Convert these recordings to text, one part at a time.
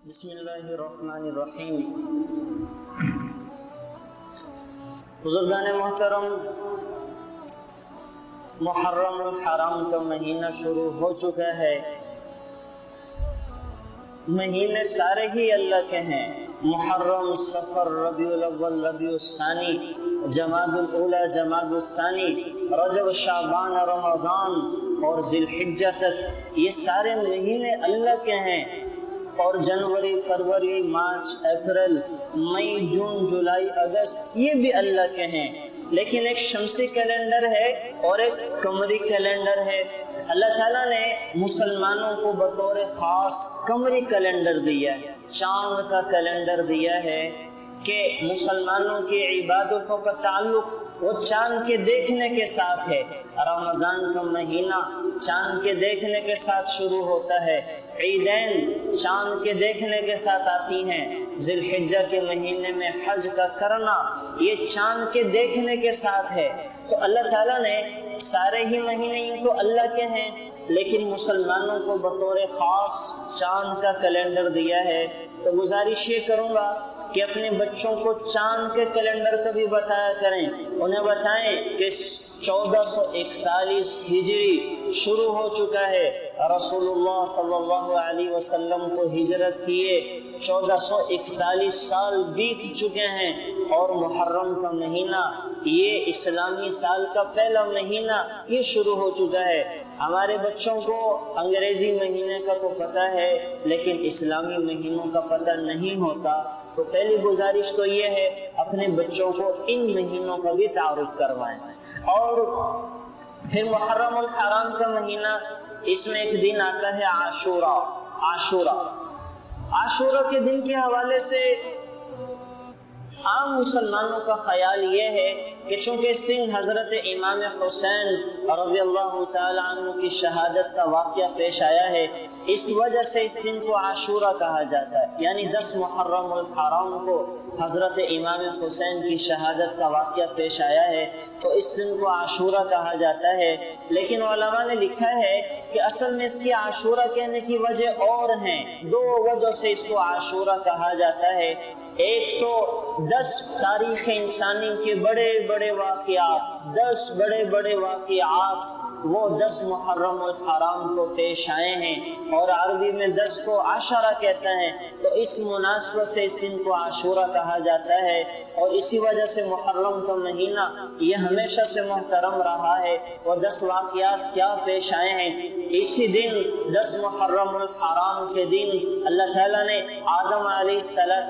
بسم اللہ الرحمن الرحیم۔ بزرگان محترم، محرم الحرام کا مہینہ شروع ہو چکا ہے۔ مہینے سارے ہی اللہ کے ہیں، محرم، صفر، ربیع الاول، ربیع الثانی، جمادی الاولی، جمادی الثانی، رجب، شعبان، رمضان اور ذی الحجہ تک، یہ سارے مہینے اللہ کے ہیں۔ اور جنوری، فروری، مارچ، اپریل، مئی، جون، جولائی، اگست یہ بھی اللہ کے ہیں۔ لیکن ایک شمسی کیلنڈر ہے اور ایک قمری کیلنڈر ہے۔ اللہ تعالیٰ نے مسلمانوں کو بطور خاص قمری کیلنڈر دیا ہے، چاند کا کیلنڈر دیا ہے کہ مسلمانوں کی عبادتوں کا تعلق وہ چاند کے دیکھنے کے ساتھ ہے۔ رمضان کا مہینہ چاند کے دیکھنے کے ساتھ شروع ہوتا ہے، عیدین چاند کے دیکھنے کے ساتھ آتی ہیں، ذی الحجہ کے مہینے میں حج کا کرنا یہ چاند کے دیکھنے کے ساتھ ہے۔ تو اللہ تعالیٰ نے سارے ہی مہینے یوں تو اللہ کے ہیں، لیکن مسلمانوں کو بطور خاص چاند کا کیلنڈر دیا ہے۔ تو گزارش یہ کروں گا کہ اپنے بچوں کو چاند کے کیلنڈر کا بھی بتایا کریں، انہیں بتائیں کہ 1441 ہجری شروع ہو چکا ہے، رسول اللہ صلی اللہ علیہ وسلم کو ہجرت کیے 1441 سال بیت چکے ہیں، اور محرم کا مہینہ یہ اسلامی سال کا پہلا مہینہ یہ شروع ہو چکا ہے۔ ہمارے بچوں کو انگریزی مہینے کا تو پتہ ہے لیکن اسلامی مہینوں کا پتہ نہیں ہوتا، تو پہلی گزارش تو یہ ہے اپنے بچوں کو ان مہینوں کا بھی تعارف کروائیں۔ اور پھر محرم الحرام کا مہینہ، اس میں ایک دن آتا ہے عاشورہ کے دن کے حوالے سے عام مسلمانوں کا خیال یہ ہے کہ چونکہ اس دن حضرت امام حسین رضی اللہ تعالی عنہ کی شہادت کا واقعہ پیش آیا ہے، اس وجہ سے اس دن کو عاشورہ کہا جاتا ہے، یعنی 10 محرم الحرام کو حضرت امام حسین کی شہادت کا واقعہ پیش آیا ہے، تو اس دن کو عاشورہ کہا جاتا ہے۔ لیکن علماء نے لکھا ہے کہ اصل میں اس کی عاشورہ کہنے کی وجہ اور ہیں، 2 وجہ سے اس کو عاشورہ کہا جاتا ہے۔ ایک تو 10 تاریخ انسانی کے بڑے بڑے واقعات، 10 بڑے بڑے واقعات وہ 10 محرم الحرام کو پیش آئے ہیں، اور عربی میں 10 کو عاشرہ کہتے ہیں، تو اس مناسبت سے اس دن کو عاشورہ کہا جاتا ہے۔ اور اسی وجہ سے محرم کا مہینہ یہ ہمیشہ سے محترم رہا ہے۔ وہ 10 واقعات کیا پیش آئے ہیں؟ اسی دن 10 محرم الحرام کے دن اللہ تعالیٰ نے آدم علیہ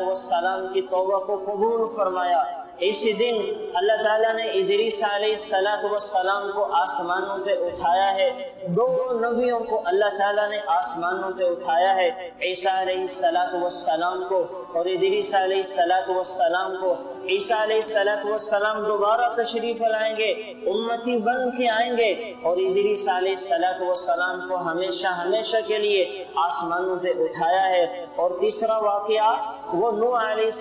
السلام کی توبہ کو قبول فرمایا۔ اسی دن اللہ تعالیٰ نے ادریس علیہ السلام کو آسمانوں پہ اٹھایا ہے۔ 2 نبیوں کو اللہ تعالیٰ نے آسمانوں پہ اٹھایا ہے، عیسیٰ علیہ السلام کو اور ادریس علیہ السلام کو۔ عیسیٰ علیہ السلام دوبارہ تشریف لائیں گے، امتی بن کے آئیں گے، اور ادریس علیہ السلام کو ہمیشہ ہمیشہ کے لیے آسمانوں پہ اٹھایا ہے۔ اور تیسرا واقعہ وہ نوح علیہ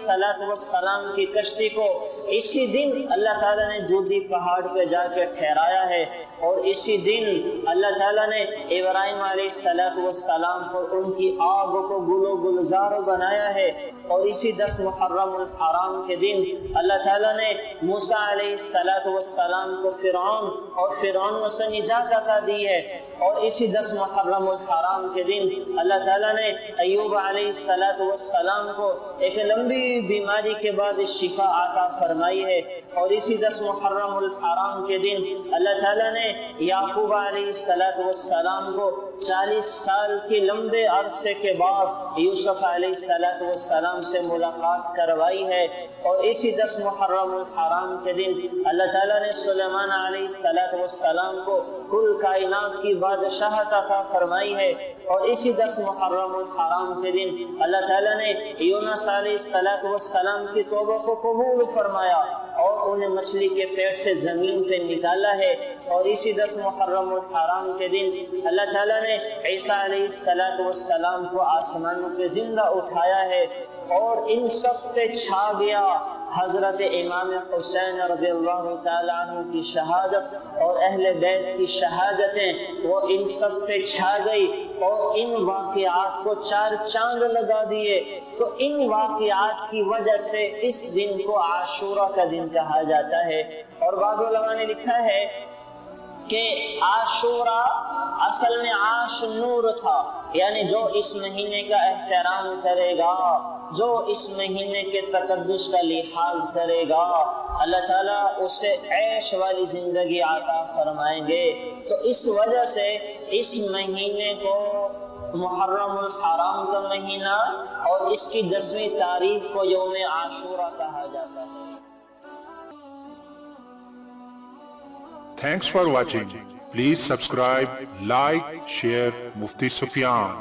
السلام کی کشتی کو اسی دن اللہ تعالیٰ نے جودی پہاڑ پہ جا کے ٹھہرایا ہے، اور اسی دن اللہ تعالیٰ نے ابراہیم علیہ السلام پر ان کی آگ کو گل و گلزار بنایا ہے، اور اسی 10 محرم الحرام کے دن اللہ تعالیٰ نے موسیٰ علیہ السلام کو فرعون سے نجات عطا دی ہے، اور اسی 10 محرم الحرام کے دن اللہ تعالیٰ نے ایوب علیہ السلام کو ایک لمبی بیماری کے بعد شفا عطا فرمائی ہے، اور اسی 10 محرم الحرام کے دن اللہ تعالیٰ نے یعقوب علیہ السلام کو 40 سال کے لمبے عرصے کے بعد یوسف علیہ السلام سے ملاقات کروائی ہے، اور اسی 10 محرم الحرام کے دن اللہ تعالیٰ نے سلیمان علیہ السلام کو کل کائنات کی بادشاہت عطا فرمائی ہے، اور اسی 10 محرم الحرام کے دن اللہ تعالیٰ نے یونس علیہ السلام کی توبہ کو قبول فرمایا اور انہیں مچھلی کے پیٹ سے زمین پہ نکالا ہے، اور اسی 10 محرم الحرام کے دن اللہ تعالیٰ نے عیسیٰ علیہ السلام کو آسمانوں پہ زندہ اٹھایا ہے، اور ان سب پہ چھا گیا حضرت امام حسین رضی اللہ تعالیٰ عنہ کی شہادت اور اہل بیت کی شہادتیں، وہ ان سب پہ چھا گئی، اور ان واقعات کو 4 چاند لگا دیے، تو ان واقعات کی وجہ سے اس دن کو عاشورہ کا دن کہا جاتا ہے۔ اور بعض علماء نے لکھا ہے کہ عاشورہ اصل میں عاش نور تھا، یعنی جو اس مہینے کا احترام کرے گا، جو اس مہینے کے تقدس کا لحاظ کرے گا، اللہ تعالیٰ اسے عیش والی زندگی عطا فرمائیں گے۔ تو اس وجہ سے اس مہینے کو محرم الحرام کا مہینہ اور اس کی 10ویں تاریخ کو یوم عاشورہ کہا جاتا ہے۔ Thanks for watching. Please subscribe, like, share Mufti Sufyan.